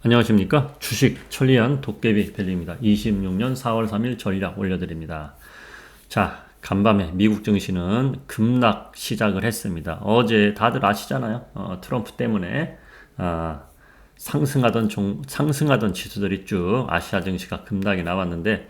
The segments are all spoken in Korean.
안녕하십니까. 주식 천리안 도깨비 벨리입니다. 26년 4월 3일 전략 올려드립니다. 자, 간밤에 미국 증시는 급락 시작을 했습니다. 어제 다들 아시잖아요. 트럼프 때문에 상승하던 지수들이 쭉 아시아 증시가 급락이 나왔는데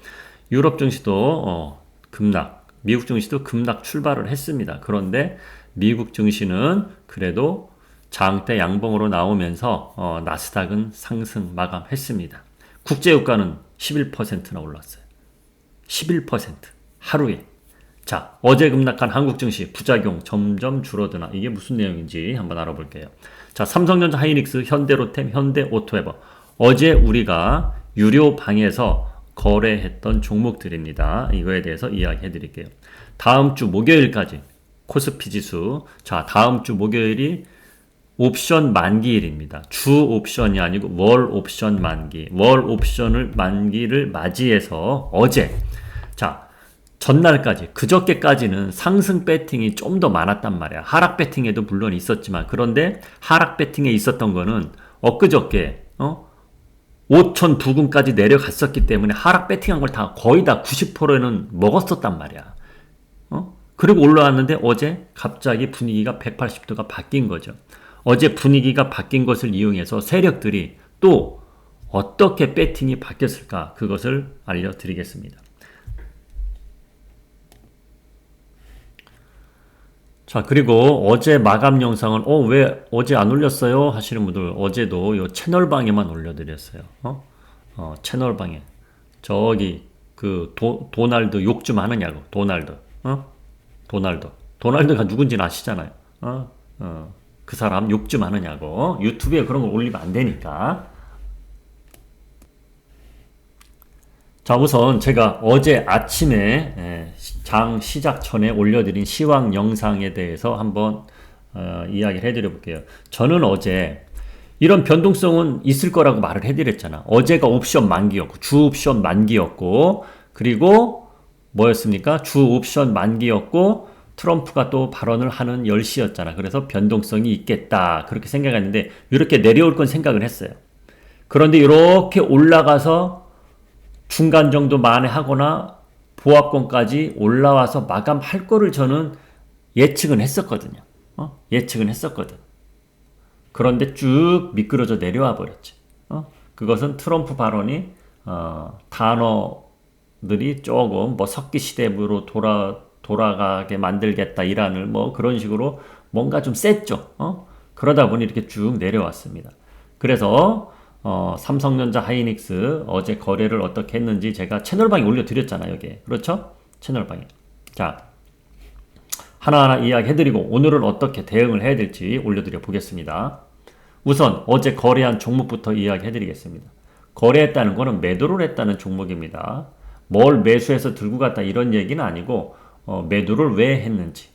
유럽 증시도 급락, 미국 증시도 급락 출발을 했습니다. 그런데 미국 증시는 그래도 장대 양봉으로 나오면서 나스닥은 상승 마감했습니다. 국제유가는 11%나 올랐어요. 11% 하루에. 자, 어제 급락한 한국 증시 부작용 점점 줄어드나 이게 무슨 내용인지 한번 알아볼게요. 자, 삼성전자, 하이닉스, 현대로템, 현대오토에버 어제 우리가 유료 방에서 거래했던 종목들입니다. 이거에 대해서 이야기해 드릴게요. 다음 주 목요일까지 코스피 지수, 자, 다음 주 목요일이 옵션 만기일입니다. 주 옵션이 아니고 월 옵션 만기. 월 옵션을 만기를 맞이해서 어제, 자, 전날까지, 그저께까지는 상승 배팅이 좀 더 많았단 말이야. 하락 배팅에도 물론 있었지만, 그런데 하락 배팅에 있었던 거는 엊그저께, 5천 부근까지 내려갔었기 때문에 하락 배팅한 걸 다 거의 다 90%는 먹었었단 말이야. 그리고 올라왔는데 어제 갑자기 분위기가 180도가 바뀐 거죠. 어제 분위기가 바뀐 것을 이용해서 세력들이 또 어떻게 배팅이 바뀌었을까 그것을 알려드리겠습니다. 자, 그리고 어제 마감 영상은 왜 어제 안 올렸어요 하시는 분들 어제도 요 채널방에만 올려드렸어요. 채널방에 저기 그 도날드 욕 좀 하느냐고. 도날드가 누군지는 아시잖아요. 그 사람 욕 좀 하느냐고. 유튜브에 그런 걸 올리면 안 되니까. 자, 우선 제가 어제 아침에 장 시작 전에 올려드린 시황 영상에 대해서 한번 이야기를 해드려 볼게요. 저는 어제 이런 변동성은 있을 거라고 말을 해드렸잖아. 어제가 옵션 만기였고 주 옵션 만기였고 그리고 뭐였습니까? 주 옵션 만기였고 트럼프가 또 발언을 하는 10시였잖아. 그래서 변동성이 있겠다. 그렇게 생각했는데 이렇게 내려올 건 생각을 했어요. 그런데 이렇게 올라가서 중간 정도 만회하거나 보합권까지 올라와서 마감할 거를 저는 예측은 했었거든요. 예측은 했었거든. 그런데 쭉 미끄러져 내려와 버렸지. 그것은 트럼프 발언이 단어들이 조금 뭐 석기 시대로 돌아가게 만들겠다 이란을 뭐 그런 식으로 뭔가 좀 셌죠. 그러다 보니 이렇게 쭉 내려왔습니다. 그래서 삼성전자, 하이닉스 어제 거래를 어떻게 했는지 제가 채널방에 올려드렸잖아요. 여기에. 그렇죠? 채널방에. 자, 하나하나 이야기해드리고 오늘은 어떻게 대응을 해야 될지 올려드려 보겠습니다. 우선 어제 거래한 종목부터 이야기해드리겠습니다. 거래했다는 것은 매도를 했다는 종목입니다. 뭘 매수해서 들고 갔다 이런 얘기는 아니고 매도를 왜 했는지.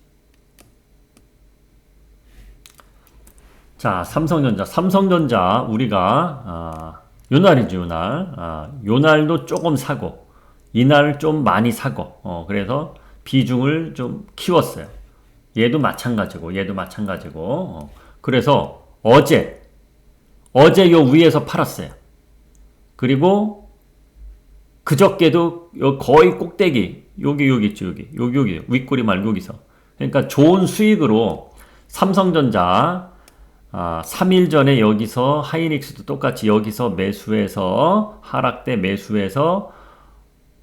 자, 삼성전자 우리가 요날이죠, 요날. 요날도 조금 사고 이날 좀 많이 사고 그래서 비중을 좀 키웠어요. 얘도 마찬가지고 그래서 어제 요 위에서 팔았어요. 그리고 그저께도 거의 꼭대기 여기 있죠. 여기 윗꼬리 말고 여기서. 그러니까 좋은 수익으로 삼성전자 3일 전에 여기서 하이닉스도 똑같이 여기서 매수해서 하락대 매수해서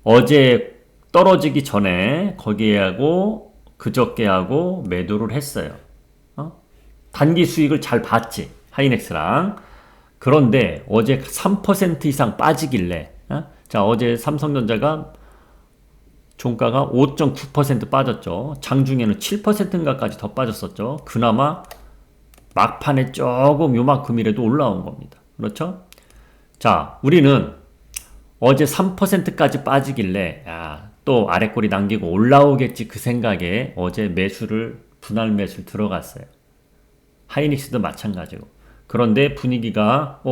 어제 떨어지기 전에 거기에 하고 그저께 하고 매도를 했어요. 단기 수익을 잘 봤지 하이닉스랑. 그런데 어제 3% 이상 빠지길래 자, 어제 삼성전자가 종가가 5.9% 빠졌죠. 장중에는 7%인가까지 더 빠졌었죠. 그나마 막판에 조금 요만큼이라도 올라온 겁니다. 그렇죠? 자, 우리는 어제 3%까지 빠지길래 또 아랫꼬리 남기고 올라오겠지 그 생각에 어제 분할 매수를 들어갔어요. 하이닉스도 마찬가지고. 그런데 분위기가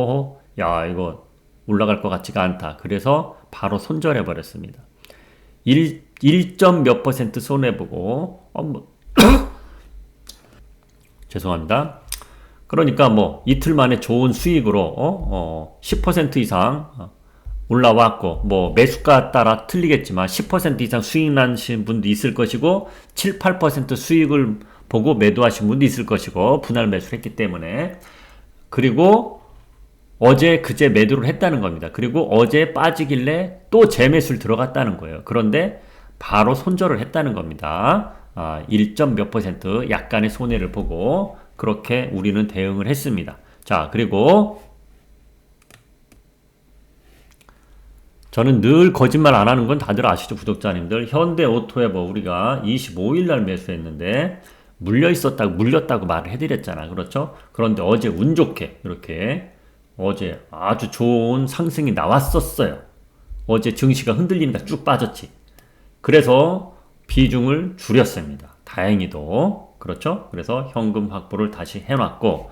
이거 올라갈 것 같지가 않다. 그래서 바로 손절해 버렸습니다. 1점 몇 % 손해보고 죄송합니다. 그러니까 뭐 이틀 만에 좋은 수익으로 10% 이상 올라왔고, 뭐 매수가 따라 틀리겠지만 10% 이상 수익 나신 분도 있을 것이고 7, 8% 수익을 보고 매도하신 분도 있을 것이고, 분할 매수를 했기 때문에. 그리고 어제 그제 매도를 했다는 겁니다. 그리고 어제 빠지길래 또 재매수를 들어갔다는 거예요. 그런데 바로 손절을 했다는 겁니다. 1점 몇 퍼센트 약간의 손해를 보고 그렇게 우리는 대응을 했습니다. 자, 그리고 저는 늘 거짓말 안 하는 건 다들 아시죠, 구독자님들. 현대오토에버 우리가 25일 날 매수했는데 물렸다고 말을 해드렸잖아. 그렇죠? 그런데 어제 운 좋게 이렇게 어제 아주 좋은 상승이 나왔었어요. 어제 증시가 흔들리니까 쭉 빠졌지. 그래서 비중을 줄였습니다. 다행히도. 그렇죠? 그래서 현금 확보를 다시 해놨고,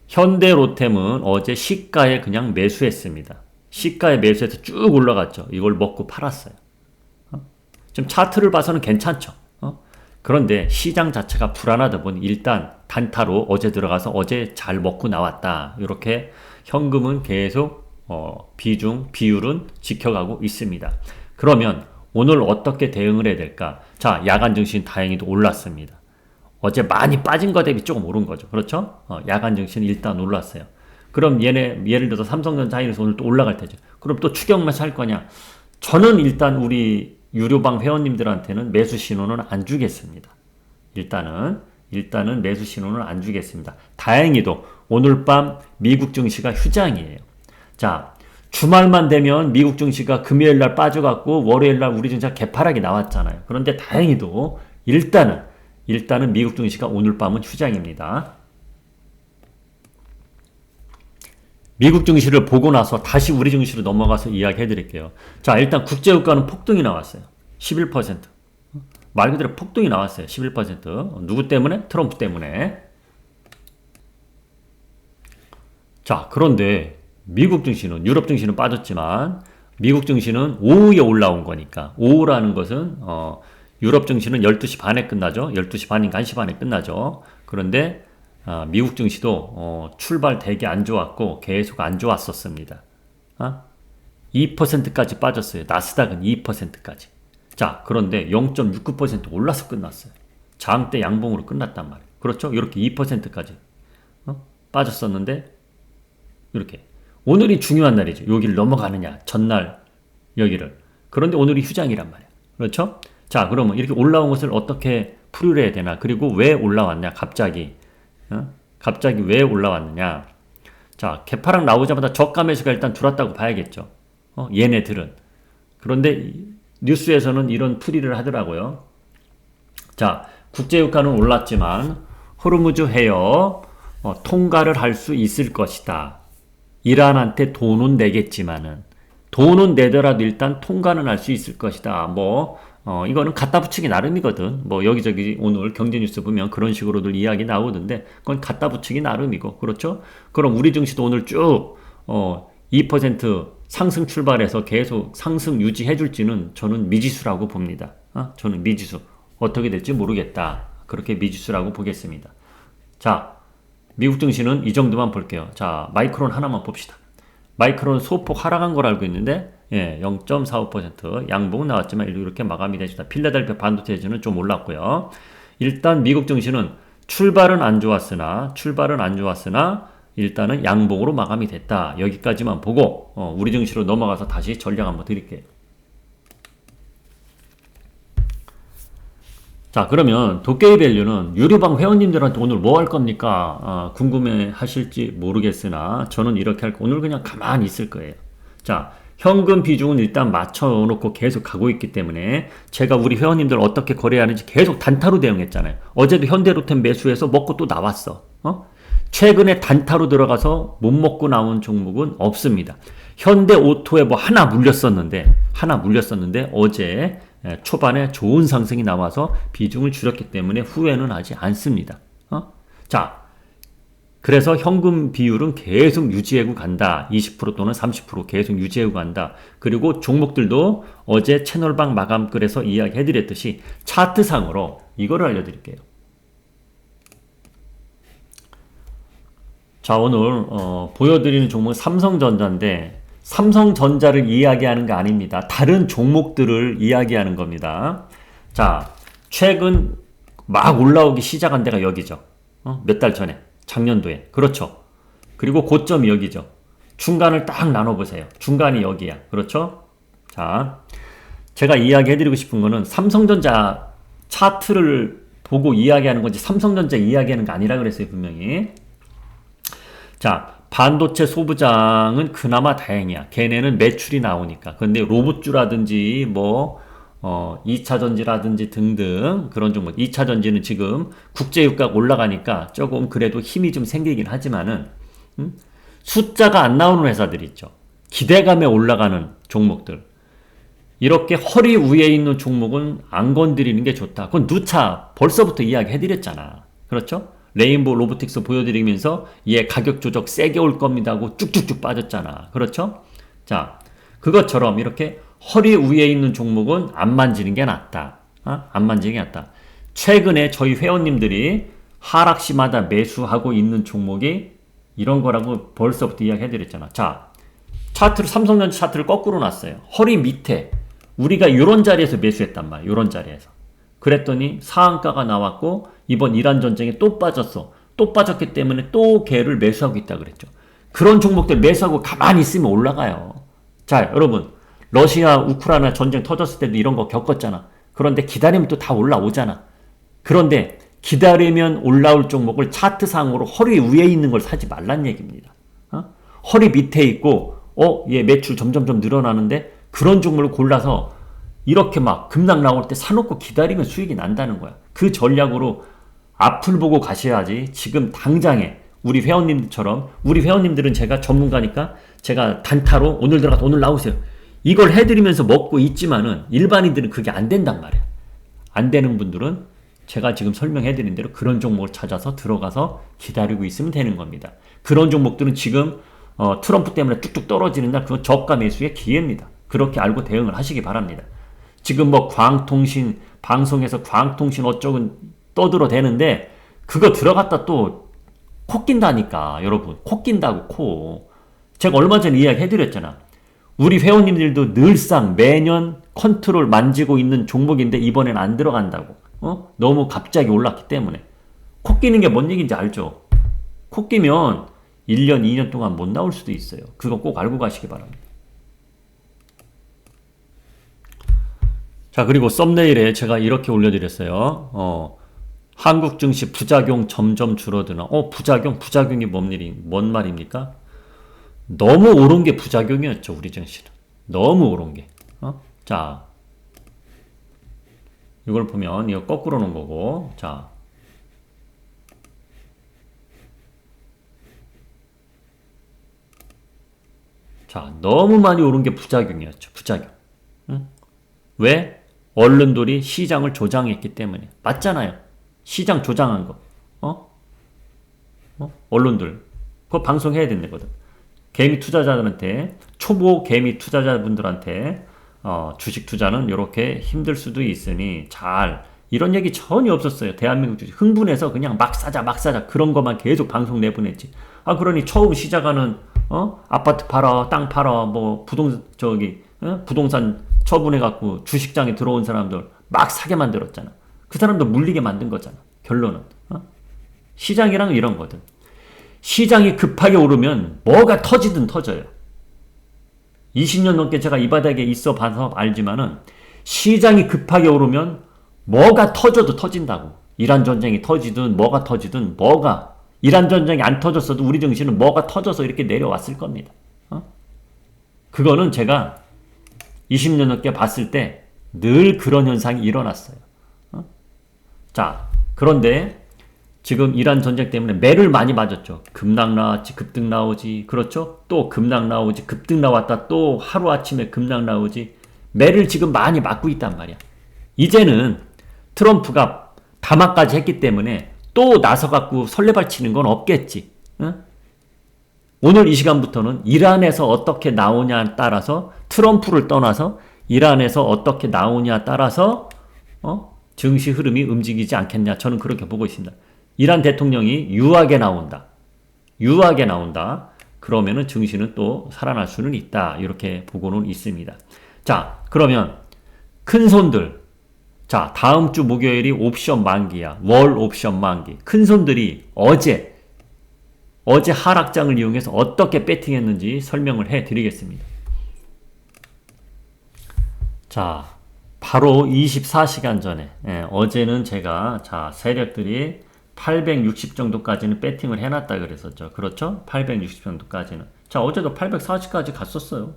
현대로템은 어제 시가에 그냥 매수했습니다. 시가에 매수해서 쭉 올라갔죠. 이걸 먹고 팔았어요. 지금 차트를 봐서는 괜찮죠. 그런데 시장 자체가 불안하다 보니 일단 단타로 어제 들어가서 어제 잘 먹고 나왔다. 이렇게 현금은 계속 비율은 지켜가고 있습니다. 그러면 오늘 어떻게 대응을 해야 될까? 자, 야간 증시는 다행히도 올랐습니다. 어제 많이 빠진 거 대비 조금 오른 거죠. 그렇죠? 야간 증시는 일단 올랐어요. 그럼 얘네 예를 들어서 삼성전자 하이닉스 오늘 또 올라갈 테죠. 그럼 또 추격만 할 거냐? 저는 일단 우리 유료방 회원님들한테는 매수 신호는 안 주겠습니다. 일단은 매수 신호는 안 주겠습니다. 다행히도 오늘 밤 미국 증시가 휴장이에요. 자, 주말만 되면 미국 증시가 금요일 날 빠져갖고 월요일 날 우리 증시가 개파락이 나왔잖아요. 그런데 다행히도 일단은 미국 증시가 오늘 밤은 휴장입니다. 미국 증시를 보고 나서 다시 우리 증시로 넘어가서 이야기해 드릴게요. 자, 일단 국제유가는 폭등이 나왔어요. 11%. 말 그대로 폭등이 나왔어요. 11%. 누구 때문에? 트럼프 때문에. 자, 그런데 미국 증시는, 유럽 증시는 빠졌지만 미국 증시는 오후에 올라온 거니까, 오후라는 것은 유럽 증시는 12시 반에 끝나죠. 12시 반인가 1시 반에 끝나죠. 그런데 미국 증시도 출발 되게 안 좋았고 계속 안 좋았었습니다. 2%까지 빠졌어요. 나스닥은 2%까지. 자, 그런데 0.69% 올라서 끝났어요. 장대 양봉으로 끝났단 말이에요. 그렇죠? 이렇게 2%까지 빠졌었는데 이렇게 오늘이 중요한 날이죠. 여기를 넘어가느냐, 전날 여기를. 그런데 오늘이 휴장이란 말이에요. 그렇죠? 자, 그러면 이렇게 올라온 것을 어떻게 풀이해야 되나? 그리고 왜 올라왔냐? 갑자기 왜 올라왔느냐? 자, 개파락 나오자마자 저가 매수가 일단 들어왔다고 봐야겠죠. 얘네들은. 그런데 뉴스에서는 이런 풀이를 하더라고요. 자, 국제유가는 올랐지만 호르무즈 해협 통과를 할 수 있을 것이다. 이란한테 돈은 내겠지만은, 돈은 내더라도 일단 통과는 할 수 있을 것이다. 이거는 갖다 붙이기 나름이거든. 여기저기 오늘 경제뉴스 보면 그런 식으로들 이야기 나오던데, 그건 갖다 붙이기 나름이고, 그렇죠? 그럼 우리 증시도 오늘 쭉, 2% 상승 출발해서 계속 상승 유지해줄지는 저는 미지수라고 봅니다. 저는 미지수. 어떻게 될지 모르겠다. 그렇게 미지수라고 보겠습니다. 자, 미국 증시는 이 정도만 볼게요. 자, 마이크론 하나만 봅시다. 마이크론 소폭 하락한 걸 알고 있는데 0.45% 양봉 나왔지만 이렇게 마감이 되시다. 필라델피아 반도체주는 좀 올랐고요. 일단 미국 증시는 출발은 안 좋았으나 일단은 양봉으로 마감이 됐다. 여기까지만 보고 우리 증시로 넘어가서 다시 전략 한번 드릴게요. 자, 그러면 도깨비밸류는 유료방 회원님들한테 오늘 뭐 할 겁니까? 궁금해 하실지 모르겠으나 저는 이렇게 할 거, 오늘 그냥 가만히 있을 거예요. 자, 현금 비중은 일단 맞춰놓고 계속 가고 있기 때문에 제가 우리 회원님들 어떻게 거래하는지 계속 단타로 대응했잖아요. 어제도 현대로템 매수해서 먹고 또 나왔어. 최근에 단타로 들어가서 못 먹고 나온 종목은 없습니다. 현대오토에 하나 물렸었는데 어제 초반에 좋은 상승이 나와서 비중을 줄였기 때문에 후회는 하지 않습니다. 자, 그래서 현금 비율은 계속 유지하고 간다. 20% 또는 30% 계속 유지하고 간다. 그리고 종목들도 어제 채널방 마감글에서 이야기해드렸듯이 차트상으로 이거를 알려드릴게요. 자, 오늘 보여드리는 종목은 삼성전자인데 삼성전자를 이야기하는 게 아닙니다. 다른 종목들을 이야기하는 겁니다. 자, 최근 막 올라오기 시작한 데가 여기죠. 몇 달 전에, 작년도에. 그렇죠. 그리고 고점이 여기죠. 중간을 딱 나눠보세요. 중간이 여기야. 그렇죠? 자, 제가 이야기해드리고 싶은 거는 삼성전자 차트를 보고 이야기하는 건지 삼성전자 이야기하는 게 아니라 그랬어요, 분명히. 자, 반도체 소부장은 그나마 다행이야. 걔네는 매출이 나오니까. 근데 로봇주라든지 2차 전지라든지 등등 그런 종목. 2차 전지는 지금 국제유가가 올라가니까 조금 그래도 힘이 좀 생기긴 하지만은 숫자가 안 나오는 회사들 있죠. 기대감에 올라가는 종목들. 이렇게 허리 위에 있는 종목은 안 건드리는 게 좋다. 그건 누차 벌써부터 이야기 해드렸잖아. 그렇죠? 레인보우 로보틱스 보여드리면서 얘 가격 조작 세게 올 겁니다 하고 쭉쭉쭉 빠졌잖아. 그렇죠? 자, 그것처럼 이렇게 허리 위에 있는 종목은 안 만지는 게 낫다. 안 만지는 게 낫다. 최근에 저희 회원님들이 하락시마다 매수하고 있는 종목이 이런 거라고 벌써부터 이야기 해드렸잖아. 자, 차트를, 삼성전자 차트를 거꾸로 놨어요. 허리 밑에 우리가 이런 자리에서 매수했단 말이야. 이런 자리에서. 그랬더니 상한가가 나왔고 이번 이란 전쟁에 또 빠졌어. 또 빠졌기 때문에 또 걔를 매수하고 있다 그랬죠. 그런 종목들 매수하고 가만히 있으면 올라가요. 자, 여러분, 러시아 우크라이나 전쟁 터졌을 때도 이런 거 겪었잖아. 그런데 기다리면 또 다 올라오잖아. 그런데 기다리면 올라올 종목을 차트상으로 허리 위에 있는 걸 사지 말란 얘기입니다. 허리 밑에 있고 얘 매출 점점점 늘어나는데 그런 종목을 골라서 이렇게 막 급락 나올 때 사놓고 기다리면 수익이 난다는 거야. 그 전략으로 앞을 보고 가셔야지. 지금 당장에 우리 회원님들처럼, 우리 회원님들은 제가 전문가니까 제가 단타로 오늘 들어가서 오늘 나오세요. 이걸 해드리면서 먹고 있지만은 일반인들은 그게 안 된단 말이야. 안 되는 분들은 제가 지금 설명해드린 대로 그런 종목을 찾아서 들어가서 기다리고 있으면 되는 겁니다. 그런 종목들은 지금 트럼프 때문에 뚝뚝 떨어지는 날 그건 저가 매수의 기회입니다. 그렇게 알고 대응을 하시기 바랍니다. 지금 광통신 방송에서 광통신 어쩌고 떠들어대는데 그거 들어갔다 또 코 낀다니까. 여러분, 코 낀다고, 코. 제가 얼마 전에 이야기 해드렸잖아. 우리 회원님들도 늘상 매년 컨트롤 만지고 있는 종목인데 이번엔 안 들어간다고. 너무 갑자기 올랐기 때문에. 코 끼는 게 뭔 얘기인지 알죠? 코 끼면 1년, 2년 동안 못 나올 수도 있어요. 그거 꼭 알고 가시기 바랍니다. 자, 그리고 썸네일에 제가 이렇게 올려드렸어요. 한국 증시 부작용 점점 줄어드나. 부작용이 뭔 말입니까? 너무 오른 게 부작용이었죠, 우리 증시는. 너무 오른 게. 자, 이걸 보면 이거 거꾸로 놓은 거고. 자, 너무 많이 오른 게 부작용이었죠, 부작용. 왜? 언론들이 시장을 조장했기 때문에. 맞잖아요. 시장 조장한 거. 언론들. 그거 방송해야 된다거든. 개미 투자자들한테, 초보 개미 투자자분들한테, 주식 투자는 이렇게 힘들 수도 있으니 이런 얘기 전혀 없었어요. 대한민국 주식. 흥분해서 그냥 막 사자. 그런 것만 계속 방송 내보냈지. 그러니 처음 시작하는, 아파트 팔아, 땅 팔아, 부동산 처분해갖고 주식장에 들어온 사람들 막 사게 만들었잖아. 그 사람들 물리게 만든 거잖아. 결론은. 시장이랑 이런 거든. 시장이 급하게 오르면 뭐가 터지든 터져요. 20년 넘게 제가 이 바닥에 있어 봐서 알지만은 시장이 급하게 오르면 뭐가 터져도 터진다고. 이란 전쟁이 터지든 뭐가 터지든 이란 전쟁이 안 터졌어도 우리 증시는 뭐가 터져서 이렇게 내려왔을 겁니다. 그거는 제가 20년 넘게 봤을 때 늘 그런 현상이 일어났어요. 자, 그런데 지금 이란 전쟁 때문에 매를 많이 맞았죠. 급락 나왔지, 급등 나오지. 그렇죠? 또 급락 나오지, 급등 나왔다. 또 하루아침에 급락 나오지. 매를 지금 많이 맞고 있단 말이야. 이제는 트럼프가 담화까지 했기 때문에 또 나서갖고 설레발 치는 건 없겠지. 오늘 이 시간부터는 이란에서 어떻게 나오냐에 따라서 트럼프를 떠나서 이란에서 어떻게 나오냐에 따라서 증시 흐름이 움직이지 않겠냐. 저는 그렇게 보고 있습니다. 이란 대통령이 유하게 나온다. 유하게 나온다. 그러면은 증시는 또 살아날 수는 있다. 이렇게 보고는 있습니다. 자, 그러면 큰 손들. 자, 다음 주 목요일이 옵션 만기야. 월 옵션 만기. 큰 손들이 어제 하락장을 이용해서 어떻게 배팅했는지 설명을 해 드리겠습니다. 자, 바로 24시간 전에, 어제는 제가, 자, 세력들이 860 정도까지는 배팅을 해놨다 그랬었죠. 그렇죠? 860 정도까지는. 자, 어제도 840까지 갔었어요.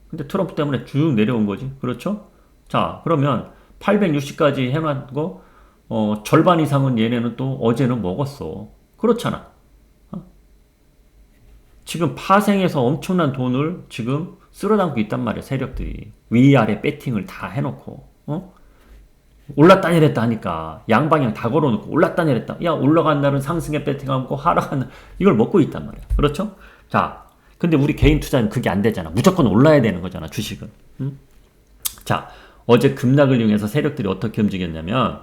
근데 트럼프 때문에 쭉 내려온 거지. 그렇죠? 자, 그러면 860까지 해놨고, 절반 이상은 얘네는 또 어제는 먹었어. 그렇잖아. 지금 파생해서 엄청난 돈을 지금 쓸어담고 있단 말이야, 세력들이. 위아래 배팅을 다 해놓고, 올랐다 내렸다 하니까 양방향 다 걸어놓고 올랐다 내렸다. 야, 올라간 날은 상승에 배팅하고 하락한 날 이걸 먹고 있단 말이야. 그렇죠? 자, 근데 우리 개인 투자는 그게 안 되잖아. 무조건 올라야 되는 거잖아, 주식은. 자, 어제 급락을 이용해서 세력들이 어떻게 움직였냐면,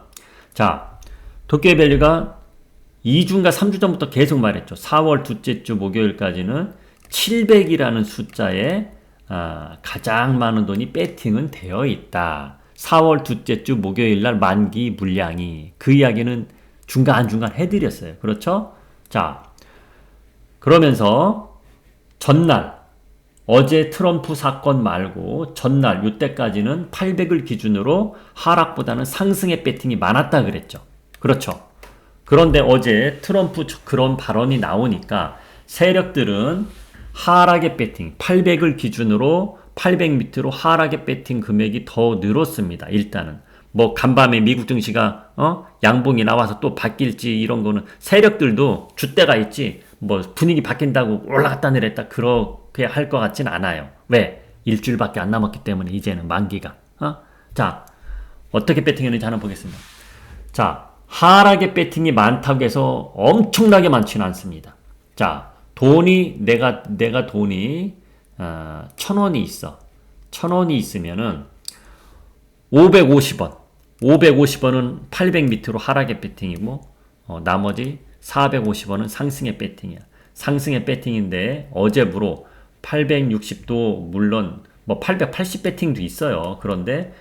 자, 도쿄밸류가 2주인가 3주 전부터 계속 말했죠. 4월 둘째 주 목요일까지는 700이라는 숫자에 가장 많은 돈이 배팅은 되어 있다. 4월 둘째 주 목요일날 만기 물량이, 그 이야기는 중간중간 해드렸어요. 그렇죠? 자, 그러면서 전날, 어제 트럼프 사건 말고 전날 이때까지는 800을 기준으로 하락보다는 상승의 배팅이 많았다 그랬죠. 그렇죠? 그런데 어제 트럼프 그런 발언이 나오니까 세력들은 하락의 배팅, 800을 기준으로 800 밑으로 하락의 배팅 금액이 더 늘었습니다. 일단은 뭐 간밤에 미국 증시가 양봉이 나와서 또 바뀔지 이런 거는 세력들도 줏대가 있지, 뭐 분위기 바뀐다고 올라갔다 내렸다 그렇게 할 것 같진 않아요. 왜? 일주일밖에 안 남았기 때문에. 이제는 만기가. 자, 어떻게 배팅했는지 하나 보겠습니다. 자, 하락의 배팅이 많다고 해서 엄청나게 많지는 않습니다. 자, 돈이 내가 돈이 1,000원이 있어. 1,000원이 있으면은 550원. 550원은 800 밑으로 하락의 배팅이고, 나머지 450원은 상승의 배팅이야. 상승의 배팅인데 어제부로 860도 물론 뭐 880 배팅도 있어요. 그런데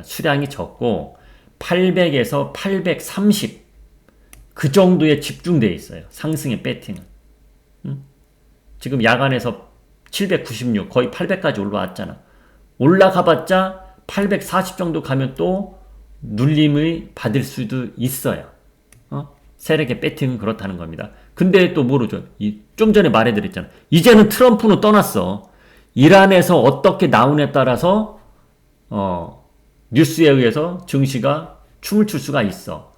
수량이 적고 800에서 830 그 정도에 집중되어 있어요. 상승의 배팅은. 지금 야간에서 796 거의 800까지 올라왔잖아. 올라가봤자 840 정도 가면 또 눌림을 받을 수도 있어요. 세력의 배팅은 그렇다는 겁니다. 근데 또 모르죠. 좀 전에 말해드렸잖아. 이제는 트럼프는 떠났어. 이란에서 어떻게 나오냐에 따라서 뉴스에 의해서 증시가 춤을 출 수가 있어.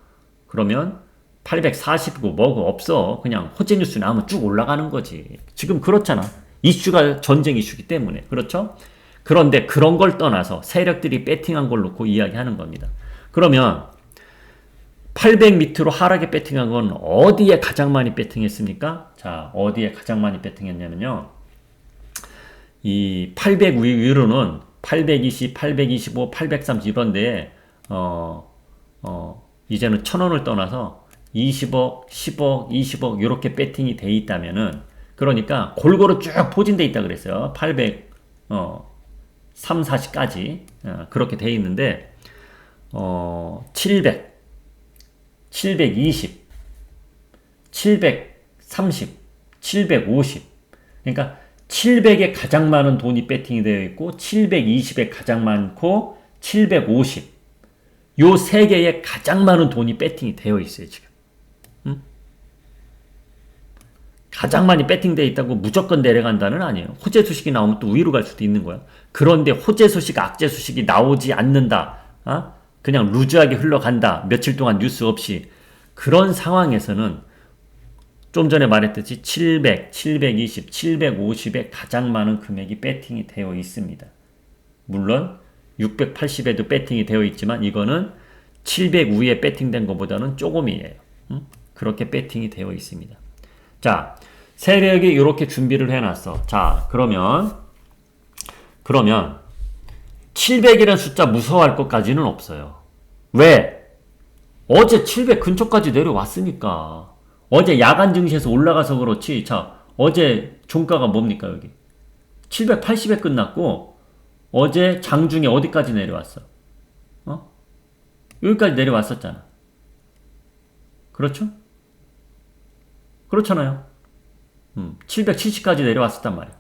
그러면 849 뭐고 없어. 그냥 호재 뉴스 나오면 쭉 올라가는 거지. 지금 그렇잖아. 이슈가 전쟁 이슈기 때문에. 그렇죠? 그런데 그런 걸 떠나서 세력들이 배팅한 걸 놓고 이야기하는 겁니다. 그러면 800 밑으로 하락에 배팅한 건 어디에 가장 많이 배팅했습니까? 자, 어디에 가장 많이 배팅했냐면요. 이 800 위로는 820, 825, 830 이런데 이제는 1,000원을 떠나서 20억, 10억, 20억 이렇게 배팅이 돼 있다면은, 그러니까 골고루 쭉 포진돼 있다 그랬어요. 800, 3, 40까지 그렇게 돼 있는데 700, 720, 730, 750, 그러니까 700에 가장 많은 돈이 배팅이 되어 있고 720에 가장 많고 750 요 세 개에 가장 많은 돈이 배팅이 되어 있어요. 지금 가장 많이 배팅되어 있다고 무조건 내려간다는 아니에요. 호재 소식이 나오면 또 위로 갈 수도 있는 거야. 그런데 호재 소식, 악재 소식이 나오지 않는다. 그냥 루즈하게 흘러간다. 며칠 동안 뉴스 없이. 그런 상황에서는 좀 전에 말했듯이 700, 720, 750에 가장 많은 금액이 배팅이 되어 있습니다. 물론 680에도 배팅이 되어 있지만 이거는 700 위에 배팅된 것보다는 조금이에요. 그렇게 배팅이 되어 있습니다. 자, 세력이 이렇게 준비를 해놨어. 자, 그러면 700이라는 숫자 무서워할 것까지는 없어요. 왜? 어제 700 근처까지 내려왔으니까. 어제 야간 증시에서 올라가서 그렇지. 자, 어제 종가가 뭡니까, 여기? 780에 끝났고, 어제 장중에 어디까지 내려왔어? 어? 여기까지 내려왔었잖아. 그렇죠? 그렇잖아요. 770까지 내려왔었단 말이야.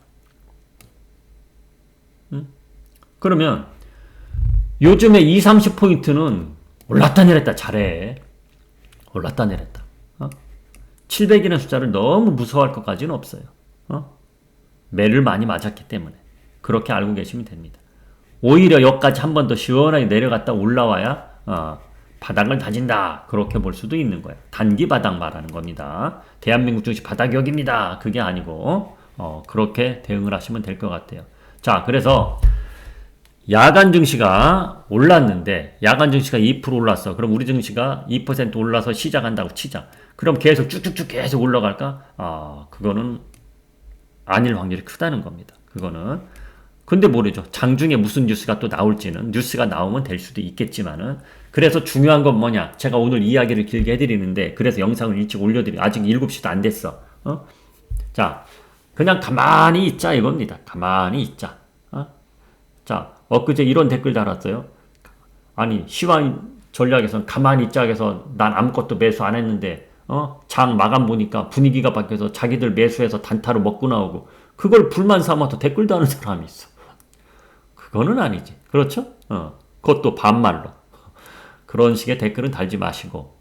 그러면 요즘에 2, 30포인트는 올랐다 내렸다 잘해. 올랐다 내렸다. 700이라는 숫자를 너무 무서워할 것까지는 없어요. 매를 많이 맞았기 때문에. 그렇게 알고 계시면 됩니다. 오히려 여기까지 한 번 더 시원하게 내려갔다 올라와야 바닥을 다진다. 그렇게 볼 수도 있는 거예요. 단기 바닥 말하는 겁니다. 대한민국 증시 바닥 여기입니다. 그게 아니고 그렇게 대응을 하시면 될 것 같아요. 자, 그래서 야간 증시가 올랐는데 야간 증시가 2% 올랐어. 그럼 우리 증시가 2% 올라서 시작한다고 치자. 그럼 계속 쭉쭉쭉 계속 올라갈까? 그거는 아닐 확률이 크다는 겁니다. 그거는. 근데 모르죠. 장중에 무슨 뉴스가 또 나올지는 뉴스가 나오면 될 수도 있겠지만은 그래서 중요한 건 뭐냐? 제가 오늘 이야기를 길게 해드리는데 그래서 영상을 일찍 올려드려. 아직 7시도 안 됐어. 자, 그냥 가만히 있자 이겁니다. 가만히 있자. 자, 엊그제 이런 댓글 달았어요. 아니, 시황 전략에서는 가만히 있자 해서 난 아무것도 매수 안 했는데 장 마감 보니까 분위기가 바뀌어서 자기들 매수해서 단타로 먹고 나오고 그걸 불만 삼아서 댓글 다는 사람이 있어. 그거는 아니지. 그렇죠? 그것도 반말로. 그런 식의 댓글은 달지 마시고.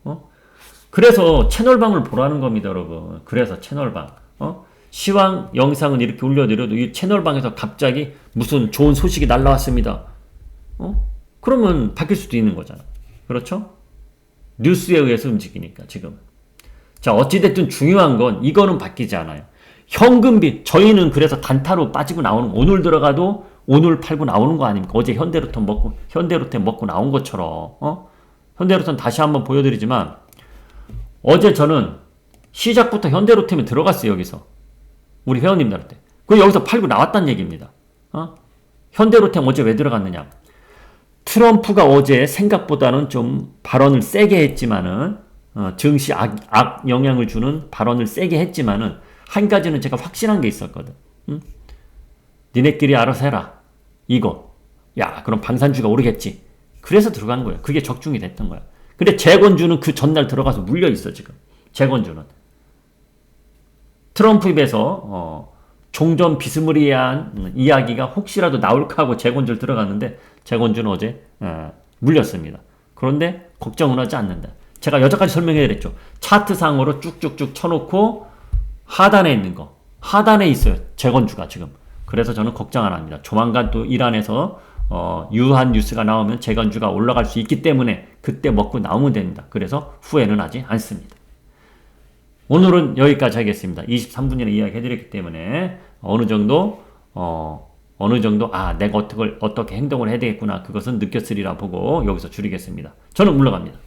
그래서 채널방을 보라는 겁니다, 여러분. 그래서 채널방. 시황 영상은 이렇게 올려드려도 이 채널방에서 갑자기 무슨 좋은 소식이 날라왔습니다. 그러면 바뀔 수도 있는 거잖아. 그렇죠? 뉴스에 의해서 움직이니까 지금. 자, 어찌됐든 중요한 건 이거는 바뀌지 않아요. 현금비 저희는 그래서 단타로 빠지고 나오는 오늘 들어가도 오늘 팔고 나오는 거 아닙니까? 어제 현대로템 먹고 나온 것처럼. 현대로템 다시 한번 보여드리지만 어제 저는 시작부터 현대로템에 들어갔어요. 여기서. 우리 회원님들한테. 그 여기서 팔고 나왔단 얘기입니다. 현대로템 어제 왜 들어갔느냐? 트럼프가 어제 생각보다는 좀 발언을 세게 했지만은 증시 악 영향을 주는 발언을 세게 했지만은 한 가지는 제가 확신한 게 있었거든. 니네끼리 알아서 해라. 이거. 야, 그럼 방산주가 오르겠지. 그래서 들어간 거예요. 그게 적중이 됐던 거야. 근데 재건주는 그 전날 들어가서 물려 있어 지금. 재건주는. 트럼프 입에서 종전 비스무리한 이야기가 혹시라도 나올까 하고 재건주를 들어갔는데 재건주는 어제 물렸습니다. 그런데 걱정은 하지 않는다. 제가 여기까지 설명해드렸죠. 차트상으로 쭉쭉쭉 쳐놓고 하단에 있는 거. 하단에 있어요. 재건주가 지금. 그래서 저는 걱정 안 합니다. 조만간 또 이란에서 유한 뉴스가 나오면 재건주가 올라갈 수 있기 때문에 그때 먹고 나오면 됩니다. 그래서 후회는 하지 않습니다. 오늘은 여기까지 하겠습니다. 23분 전에 이야기 해드렸기 때문에 어느 정도 내가 어떻게 행동을 해야 되겠구나 그것은 느꼈으리라 보고 여기서 줄이겠습니다. 저는 물러갑니다.